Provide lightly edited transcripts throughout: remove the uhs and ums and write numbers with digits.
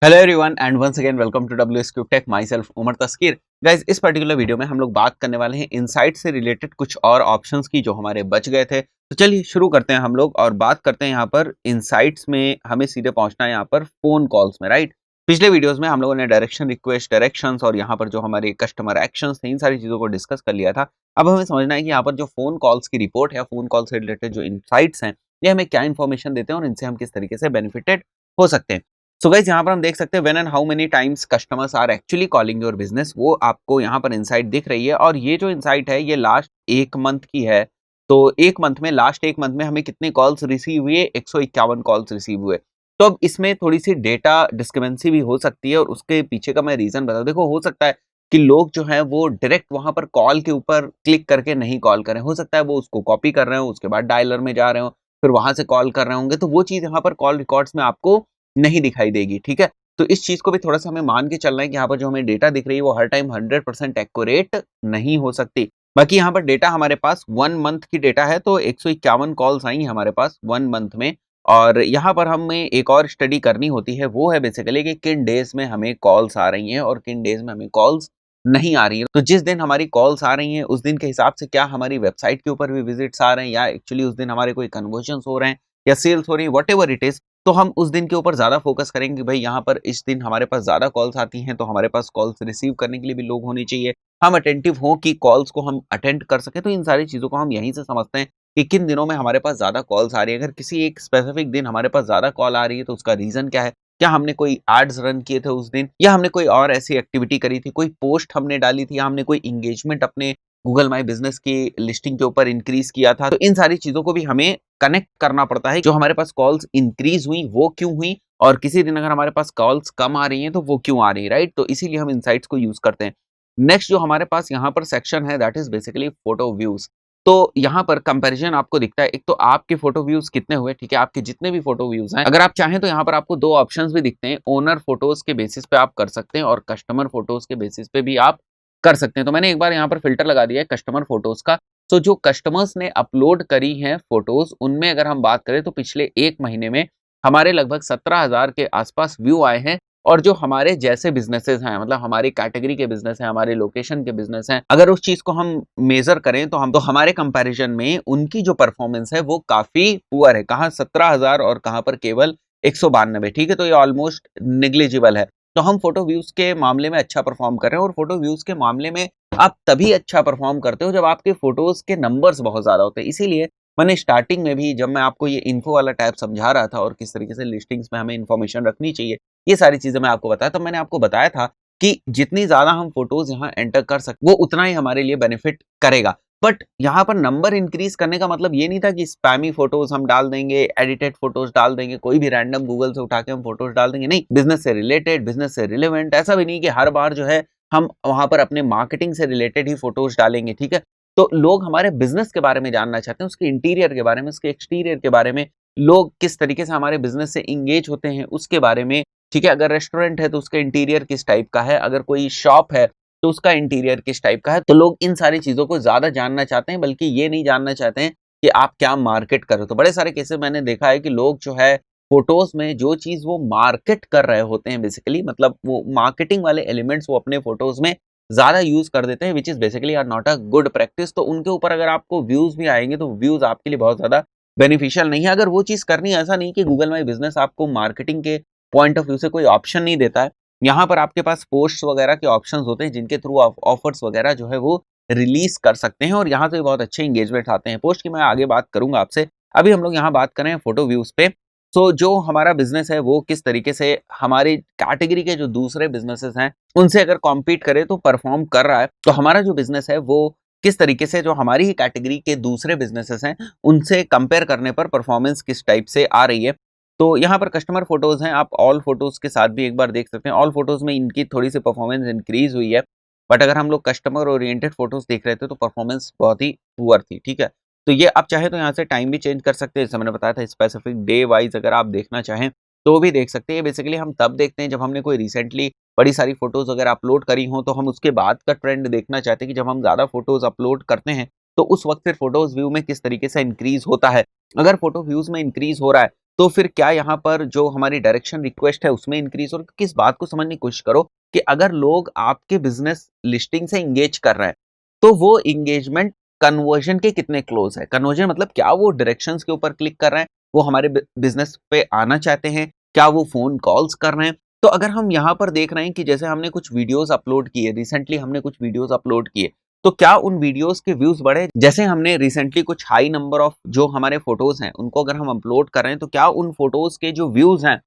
Hello everyone and once again welcome to WSQ tech myself Umar Taskeer. Guys इस particular video में हम लोग बात करने वाले हैं इनसाइट से रिलेटेड कुछ और ऑप्शंस की जो हमारे बच गए थे। तो चलिए शुरू करते हैं हम लोग और बात करते हैं यहाँ पर इनसाइट्स में हमें सीधे पहुंचना है यहाँ पर फोन कॉल्स में, राइट। पिछले वीडियोस में हम लोगों ने डायरेक्शन रिक्वेस्ट, डायरेक्शंस और यहाँ पर जो हमारे कस्टमर एक्शंस थे इन सारी चीजों को डिस्कस कर लिया था। अब हमें समझना है कि यहाँ पर जो फोन कॉल्स की रिपोर्ट है, फोन कॉल से रिलेटेड जो इनसाइट्स हैं, ये हमें क्या इन्फॉर्मेशन देते हैं और इनसे हम किस तरीके से बेनिफिटेड हो सकते हैं। सो गाइस यहाँ पर हम देख सकते हैं when and how many times customers are actually calling your business, वो आपको यहाँ पर इनसाइट दिख रही है। और ये जो इनसाइट है ये लास्ट एक मंथ की है। तो एक मंथ में, लास्ट एक मंथ में हमें कितने कॉल्स रिसीव हुए? 151 कॉल्स रिसीव हुए। तो अब इसमें थोड़ी सी डेटा डिस्क्रिपेंसी भी हो सकती है और उसके पीछे का मैं रीजन बता दूं। देखो, हो सकता है कि लोग जो है वो डायरेक्ट वहां पर कॉल के ऊपर क्लिक करके नहीं कॉल करें। हो सकता है वो उसको कॉपी कर रहे हो, उसके बाद डायलर में जा रहे हो, फिर वहां से कॉल कर रहे होंगे। तो वो चीज यहाँ पर कॉल रिकॉर्ड्स में आपको नहीं दिखाई देगी, ठीक है। तो इस चीज को भी थोड़ा सा हमें मान के चलना है कि यहाँ पर जो हमें डेटा दिख रही है वो हर टाइम 100% एक्यूरेट नहीं हो सकती। बाकी यहाँ पर डेटा हमारे पास 1 मंथ की डेटा है, तो 151 कॉल्स आई हमारे पास 1 मंथ में। और यहाँ पर हमें एक और स्टडी करनी होती है, वो है बेसिकली कि किन डेज में हमें कॉल्स आ रही हैं और किन डेज में हमें कॉल्स नहीं आ रही है। तो जिस दिन हमारी कॉल्स आ रही हैं उस दिन के हिसाब से क्या हमारी वेबसाइट के ऊपर भी विजिट्स आ रहे हैं या एक्चुअली उस दिन हमारे कोई कन्वर्जन्स हो रहे हैं या सेल्स हो रही है, व्हाटएवर इट इज। तो हम उस दिन के ऊपर ज़्यादा फोकस करेंगे कि भाई यहाँ पर इस दिन हमारे पास ज़्यादा कॉल्स आती हैं, तो हमारे पास कॉल्स रिसीव करने के लिए भी लोग होने चाहिए। हम अटेंटिव हों कि कॉल्स को हम अटेंड कर सकें। तो इन सारी चीज़ों को हम यहीं से समझते हैं कि किन दिनों में हमारे पास ज़्यादा कॉल्स आ रही है। अगर किसी एक स्पेसिफिक दिन हमारे पास ज़्यादा कॉल आ रही है तो उसका रीज़न क्या है? क्या हमने कोई एड्स रन किए थे उस दिन, या हमने कोई और ऐसी एक्टिविटी करी थी, कोई पोस्ट हमने डाली थी, या हमने कोई इंगेजमेंट अपने गूगल माई बिजनेस की लिस्टिंग के ऊपर इंक्रीज किया था। तो इन सारी चीज़ों को भी हमें कनेक्ट करना पड़ता है। जो हमारे पास कॉल्स इंक्रीज हुई वो क्यों हुई, और किसी दिन अगर हमारे पास कॉल्स कम आ रही हैं तो वो क्यों आ रही है, राइट। तो इसीलिए हम इनसाइट्स को यूज करते हैं। नेक्स्ट जो हमारे पास यहाँ पर सेक्शन है that is basically photo views. तो यहाँ पर कंपैरिजन आपको दिखता है। एक तो आपके फोटो व्यूज कितने हुए, ठीक है, आपके जितने भी फोटो व्यूज हैं। अगर आप चाहें तो यहाँ पर आपको दो ऑप्शंस भी दिखते हैं। ओनर फोटोज के बेसिस पे आप कर सकते हैं और कस्टमर फोटोज के बेसिस पे भी आप कर सकते हैं। तो मैंने एक बार यहाँ पर फिल्टर लगा दिया है कस्टमर फोटोज का। तो जो कस्टमर्स ने अपलोड करी हैं फोटोज, उनमें अगर हम बात करें तो पिछले एक महीने में हमारे लगभग 17,000 के आसपास व्यू आए हैं। और जो हमारे जैसे बिजनेसेस हैं, मतलब हमारी कैटेगरी के बिजनेस हैं, हमारे लोकेशन के बिजनेस हैं, अगर उस चीज को हम मेजर करें तो हमारे कंपैरिजन में उनकी जो परफॉर्मेंस है वो काफी पुअर है। कहाँ 17,000 और कहाँ पर केवल 192, ठीक है। तो ये ऑलमोस्ट निग्लिजिबल है। तो हम फोटो व्यूज के मामले में अच्छा परफॉर्म कर रहे हैं। और फोटो व्यूज के मामले में आप तभी अच्छा परफॉर्म करते हो जब आपके फोटोज के नंबर्स बहुत ज्यादा होते हैं। इसीलिए मैंने स्टार्टिंग में भी जब मैं आपको ये इन्फो वाला टैब समझा रहा था और किस तरीके से लिस्टिंग्स में हमें इन्फॉर्मेशन रखनी चाहिए, ये सारी चीजें मैं आपको बताया, तो मैंने आपको बताया था कि जितनी ज्यादा हम फोटोज यहाँ एंटर कर सकते वो उतना ही हमारे लिए बेनिफिट करेगा। बट यहाँ पर नंबर इंक्रीज करने का मतलब ये नहीं था कि स्पैमी फोटोज हम डाल देंगे, एडिटेड फोटोज डाल देंगे, कोई भी रैंडम गूगल से उठा के हम फोटोज डाल देंगे। नहीं, बिजनेस से रिलेटेड, बिजनेस से रिलेवेंट। ऐसा भी नहीं कि हर बार जो है हम वहां पर अपने मार्केटिंग से रिलेटेड ही फोटोज डालेंगे, ठीक है। तो लोग हमारे बिजनेस के बारे में जानना चाहते हैं, उसके इंटीरियर के बारे में, उसके एक्सटीरियर के बारे में, लोग किस तरीके से हमारे बिजनेस से इंगेज होते हैं उसके बारे में, ठीक है। अगर रेस्टोरेंट है तो उसका इंटीरियर किस टाइप का है, अगर कोई शॉप है तो उसका इंटीरियर किस टाइप का है। तो लोग इन सारी चीजों को ज्यादा जानना चाहते हैं, बल्कि ये नहीं जानना चाहते हैं कि आप क्या मार्केट कर रहे हो। तो बड़े सारे केसेस मैंने देखा है कि लोग जो है फोटोज में जो चीज वो मार्केट कर रहे होते हैं, बेसिकली मतलब वो मार्केटिंग वाले एलिमेंट्स वो अपने फोटोज में ज्यादा यूज कर देते हैं, which is basically are not a good practice. तो उनके ऊपर अगर आपको व्यूज भी आएंगे तो व्यूज आपके लिए बहुत ज्यादा बेनिफिशियल नहीं है। अगर वो चीज करनी है, ऐसा नहीं कि गूगल माई बिजनेस आपको मार्केटिंग के पॉइंट ऑफ व्यू से कोई ऑप्शन नहीं देता है। यहाँ पर आपके पास पोस्ट वगैरह के ऑप्शंस होते हैं जिनके थ्रू आप ऑफर्स वगैरह जो है वो रिलीज कर सकते हैं और यहाँ से बहुत अच्छे इंगेजमेंट आते हैं। पोस्ट की मैं आगे बात करूंगा आपसे। अभी हम लोग यहाँ बात करें फोटो व्यूज पे। तो जो हमारा बिजनेस है वो किस तरीके से हमारी कैटेगरी के जो दूसरे बिजनेसेस हैं उनसे अगर कॉम्पीट करे तो परफॉर्म कर रहा है। तो हमारा जो बिजनेस है वो किस तरीके से जो हमारी ही कैटेगरी के दूसरे बिजनेसेस हैं उनसे कंपेयर करने पर परफॉर्मेंस किस टाइप से आ रही है। तो यहाँ पर कस्टमर फोटोज हैं, आप ऑल फोटोज के साथ भी एक बार देख सकते हैं। ऑल फोटोज में इनकी थोड़ी सी परफॉर्मेंस इंक्रीज हुई है। बट अगर हम लोग कस्टमर ओरिएंटेड फोटोज देख रहे थे तो परफॉर्मेंस बहुत ही पुअर थी, ठीक है। तो ये आप चाहे तो यहाँ से टाइम भी चेंज कर सकते हैं, जैसे मैंने बताया था स्पेसिफिक डे वाइज अगर आप देखना चाहें तो भी देख सकते हैं। बेसिकली हम तब देखते हैं जब हमने कोई रिसेंटली बड़ी सारी फोटोज अगर अपलोड करी हो, तो हम उसके बाद का ट्रेंड देखना चाहते हैं कि जब हम ज्यादा फोटोज अपलोड करते हैं तो उस वक्त फिर फोटोज व्यू में किस तरीके से इंक्रीज होता है। अगर फोटो व्यूज में इंक्रीज हो रहा है तो फिर क्या यहाँ पर जो हमारी डायरेक्शन रिक्वेस्ट है उसमें इंक्रीज हो रहा है? किस बात को समझने की कोशिश करो कि अगर लोग आपके बिजनेस लिस्टिंग से इंगेज कर रहे हैं तो वो इंगेजमेंट कन्वर्जन के कितने क्लोज है। कन्वर्जन मतलब क्या वो डायरेक्शंस के ऊपर क्लिक कर रहे हैं, वो हमारे बिजनेस पे आना चाहते हैं, क्या वो फोन कॉल्स कर रहे हैं। तो अगर हम यहाँ पर देख रहे हैं कि जैसे हमने कुछ वीडियोस अपलोड किए, रिसेंटली हमने कुछ वीडियोस अपलोड किए, तो क्या उन वीडियोस के व्यूज बढ़े। जैसे हमने रिसेंटली कुछ हाई नंबर ऑफ जो हमारे फोटोज हैं उनको अगर हम अपलोड कर रहे हैं तो क्या उन फोटोज के जो व्यूज हैं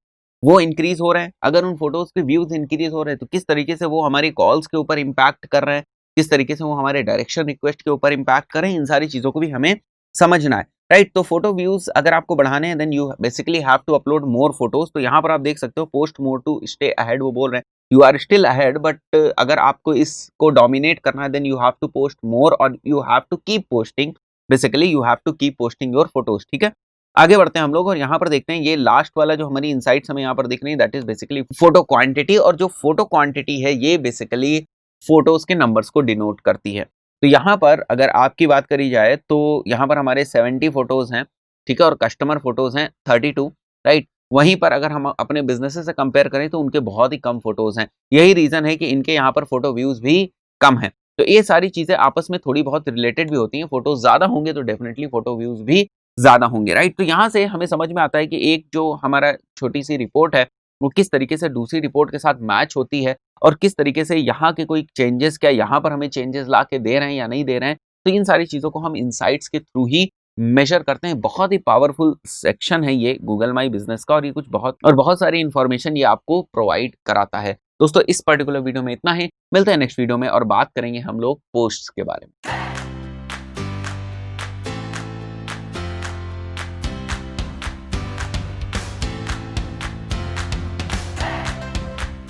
वो इंक्रीज हो रहे हैं। अगर उन फोटोज के व्यूज इंक्रीज हो रहे हैं तो किस तरीके से वो हमारी कॉल्स के ऊपर इम्पैक्ट कर रहे हैं, किस तरीके से वो हमारे डायरेक्शन रिक्वेस्ट के ऊपर इम्पैक्ट कर रहे हैं। इन सारी चीजों को भी हमें समझना है, राइट। तो फोटो व्यूज अगर आपको बढ़ाने हैं then you basically have to upload more photos. तो यहाँ पर आप देख सकते हो post more to stay ahead, वो बोल रहे हैं you are still ahead but अगर आपको इसको डोमिनेट करना है then you have to post more और you have to keep posting, basically you have to keep posting your photos. ठीक है, आगे बढ़ते हैं हम लोग और यहाँ पर देखते हैं ये लास्ट वाला जो हमारी इनसाइट्स हमें यहाँ पर दिख रही है that is basically photo quantity. और जो फोटो क्वांटिटी है ये बेसिकली फोटोज के नंबर्स को डिनोट करती है। तो यहाँ पर अगर आपकी बात करी जाए तो यहाँ पर हमारे 70 फोटोज हैं, ठीक है, और कस्टमर फोटोज हैं 32, राइट। वहीं पर अगर हम अपने बिजनेस से कंपेयर करें तो उनके बहुत ही कम फोटोज हैं। यही रीजन है कि इनके यहाँ पर फोटो व्यूज भी कम है। तो ये सारी चीजें आपस में थोड़ी बहुत रिलेटेड भी होती हैं। फोटोज ज्यादा होंगे तो डेफिनेटली फोटो व्यूज भी ज्यादा होंगे, राइट। तो यहाँ से हमें समझ में आता है कि एक जो हमारा छोटी सी रिपोर्ट है वो किस तरीके से दूसरी रिपोर्ट के साथ मैच होती है और किस तरीके से यहाँ के कोई चेंजेस, क्या यहाँ पर हमें चेंजेस ला के दे रहे हैं या नहीं दे रहे हैं। तो इन सारी चीजों को हम इनसाइट्स के थ्रू ही मेजर करते हैं। बहुत ही पावरफुल सेक्शन है ये गूगल माई बिजनेस का और ये कुछ बहुत सारी इंफॉर्मेशन ये आपको प्रोवाइड कराता है। दोस्तों इस पर्टिकुलर वीडियो में इतना ही, मिलते हैं नेक्स्ट वीडियो में और बात करेंगे हम लोग पोस्ट्स के बारे में।